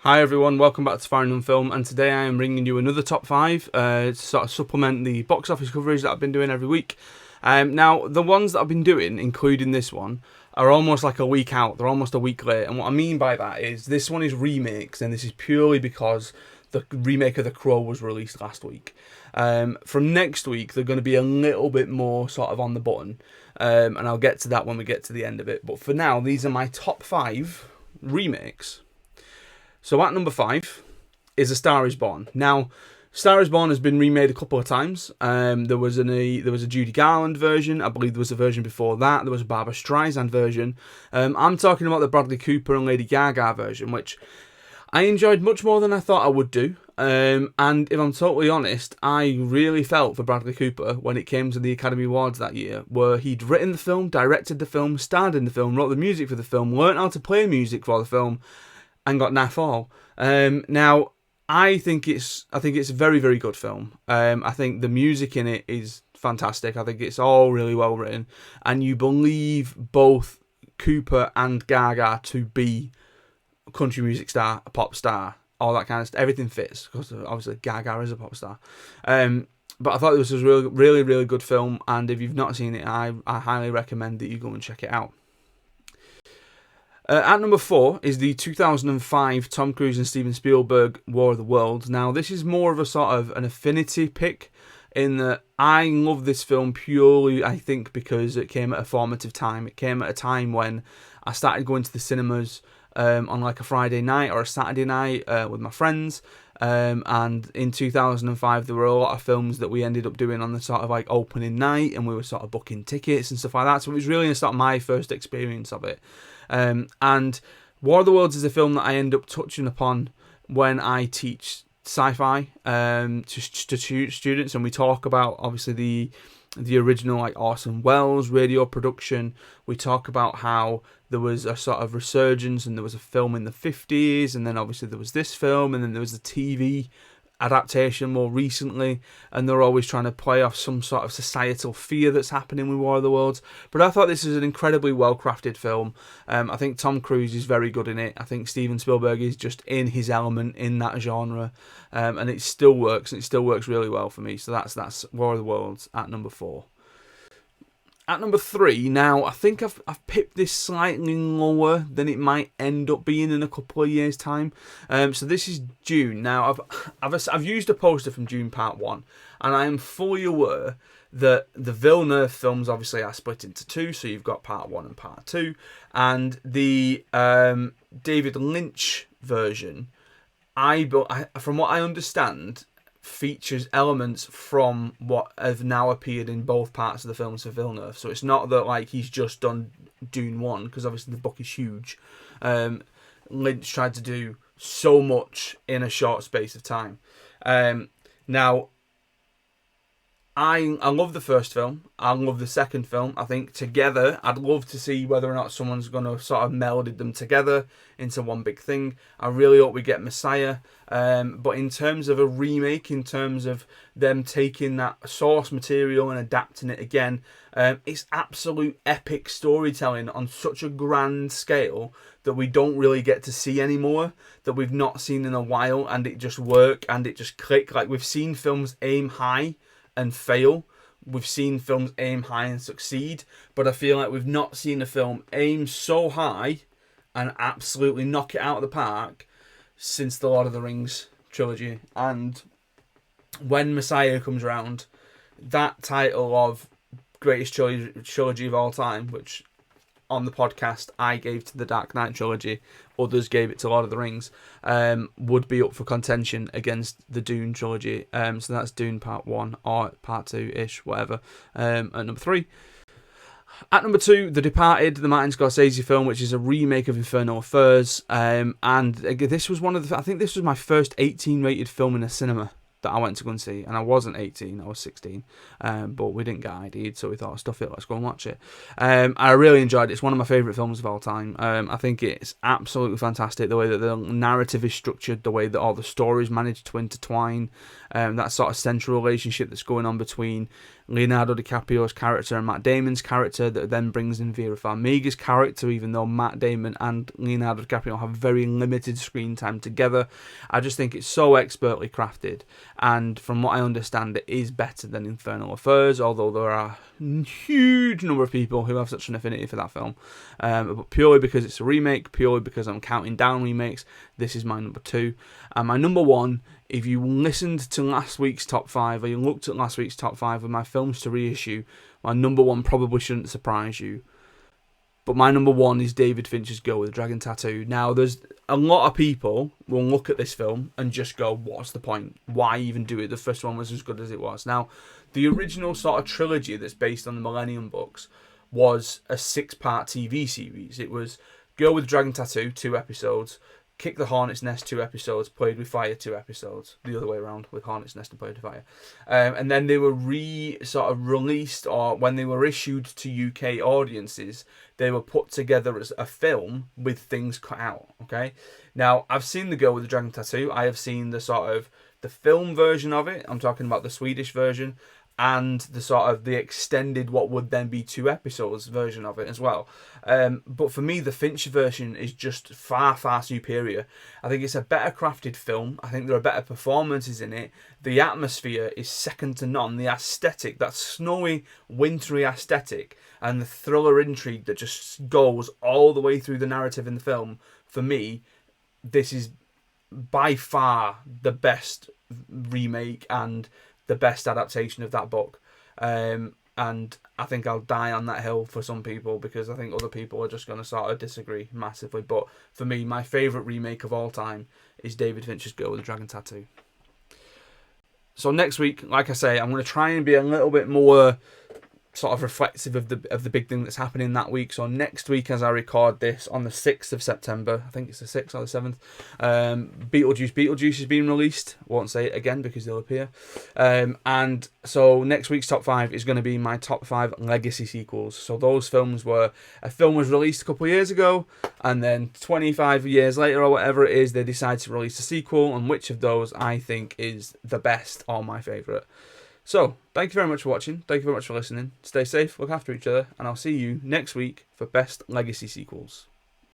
Hi everyone, welcome back to Farrand Film, and today I am bringing you another top 5 to sort of supplement the box office coverage that I've been doing every week. Now, the ones that I've been doing, including this one, are almost like a week out. They're almost a week late, and what I mean by that is this one is remakes, and this is purely because the remake of The Crow was released last week. From next week, they're going to be a little bit more sort of on the button, and I'll get to that when we get to the end of it. But for now, these are my top 5 remakes. So at number 5 is A Star Is Born. Now, Star Is Born has been remade a couple of times. There was a Judy Garland version. I believe there was a version before that. There was a Barbra Streisand version. I'm talking about the Bradley Cooper and Lady Gaga version, which I enjoyed much more than I thought I would do. And if I'm totally honest, I really felt for Bradley Cooper when it came to the Academy Awards that year, where he'd written the film, directed the film, starred in the film, wrote the music for the film, learnt how to play music for the film, and got naff all. Now, I think it's a very, very good film. I think the music in it is fantastic. I think it's all really well written, and you believe both Cooper and Gaga to be a country music star, a pop star, all that kind of stuff. Everything fits because obviously Gaga is a pop star. But I thought this was a really, really, really good film, and if you've not seen it, I highly recommend that you go and check it out. At number 4 is the 2005 Tom Cruise and Steven Spielberg War of the Worlds. Now, this is more of a sort of an affinity pick in that I love this film purely, I think, because it came at a formative time. It came at a time when I started going to the cinemas on like a Friday night or a Saturday night with my friends. And in 2005, there were a lot of films that we ended up doing on the sort of like opening night, and we were sort of booking tickets and stuff like that. So it was really sort of my first experience of it. And War of the Worlds is a film that I end up touching upon when I teach sci-fi to students, and we talk about obviously the original like Orson Welles radio production. We talk about how there was a sort of resurgence, and there was a film in the 50s, and then obviously there was this film, and then there was the TV adaptation more recently, and they're always trying to play off some sort of societal fear that's happening with War of the Worlds. But I thought this is an incredibly well-crafted film. I think Tom Cruise is very good in it. I think Steven Spielberg is just in his element in that genre, and it still works, and it still works really well for me. So that's War of the Worlds at number 4. At number 3, now I think I've pipped this slightly lower than it might end up being in a couple of years' time. So this is Dune. Now I've used a poster from Dune Part 1, and I am fully aware that the Villeneuve films obviously are split into 2. So you've got Part 1 and Part 2, and the David Lynch version, from what I understand, features elements from what have now appeared in both parts of the films for Villeneuve. So it's not that like he's just done Dune 1, because obviously the book is huge. Lynch tried to do so much in a short space of time. Now, I love the first film. I love the second film. I think together, I'd love to see whether or not someone's going to sort of melded them together into one big thing. I really hope we get Messiah. But in terms of a remake, in terms of them taking that source material and adapting it again, it's absolute epic storytelling on such a grand scale that we don't really get to see anymore, that we've not seen in a while, and it just work and it just click. Like, we've seen films aim high and fail. We've seen films aim high and succeed, but I feel like we've not seen a film aim so high and absolutely knock it out of the park since the Lord of the Rings trilogy. And when Messiah comes around, that title of greatest trilogy of all time, which on the podcast I gave to the Dark Knight trilogy, others gave it to Lord of the Rings, would be up for contention against the Dune trilogy. So that's Dune Part 1 or Part 2-ish, whatever. At number 3. At number 2, The Departed, the Martin Scorsese film, which is a remake of Infernal Affairs. And this was I think this was my first 18-rated film in a cinema that I went to go and see, and I wasn't 18, I was 16, but we didn't get ID'd, so we thought, stuff it, let's go and watch it. I really enjoyed it. It's one of my favourite films of all time. I think it's absolutely fantastic, the way that the narrative is structured, the way that all the stories manage to intertwine, that sort of central relationship that's going on between Leonardo DiCaprio's character and Matt Damon's character, that then brings in Vera Farmiga's character, even though Matt Damon and Leonardo DiCaprio have very limited screen time together. I just think it's so expertly crafted, and from what I understand, it is better than Infernal Affairs, although there are a huge number of people who have such an affinity for that film. But purely because it's a remake, purely because I'm counting down remakes, this is my number 2. And my number 1, if you listened to last week's top 5, or you looked at last week's top 5 with my films to reissue, my number 1 probably shouldn't surprise you. But my number 1 is David Fincher's Girl with the Dragon Tattoo. Now, there's a lot of people will look at this film and just go, what's the point? Why even do it? The first one was as good as it was. Now, the original sort of trilogy that's based on the Millennium books was a 6-part TV series. It was Girl with the Dragon Tattoo, 2 episodes. Kick the Hornet's Nest, 2 episodes. Played with Fire, 2 episodes. The other way around, with Hornet's Nest and Played with Fire. And then they were released, or when they were issued to UK audiences, they were put together as a film with things cut out. Okay. Now, I've seen The Girl with the Dragon Tattoo. I have seen the film version of it. I'm talking about the Swedish version, and the extended, what would then be 2 episodes version of it as well. But for me, the Fincher version is just far, far superior. I think it's a better crafted film. I think there are better performances in it. The atmosphere is second to none. The aesthetic, that snowy, wintry aesthetic, and the thriller intrigue that just goes all the way through the narrative in the film, for me, this is by far the best remake and the best adaptation of that book. And I think I'll die on that hill for some people, because I think other people are just going to sort of disagree massively. But for me, my favourite remake of all time is David Fincher's Girl with the Dragon Tattoo. So next week, like I say, I'm going to try and be a little bit more sort of reflective of the big thing that's happening that week. So next week, as I record this on the 6th of September, I think it's the 6th or the 7th, Beetlejuice is being released. Won't say it again because they'll appear. And so next week's top 5 is going to be my top 5 legacy sequels. So those films were, a film was released a couple of years ago, and then 25 years later or whatever it is, they decide to release a sequel, and which of those I think is the best or my favourite. So, thank you very much for watching. Thank you very much for listening. Stay safe, look after each other, and I'll see you next week for Best Legacy Sequels.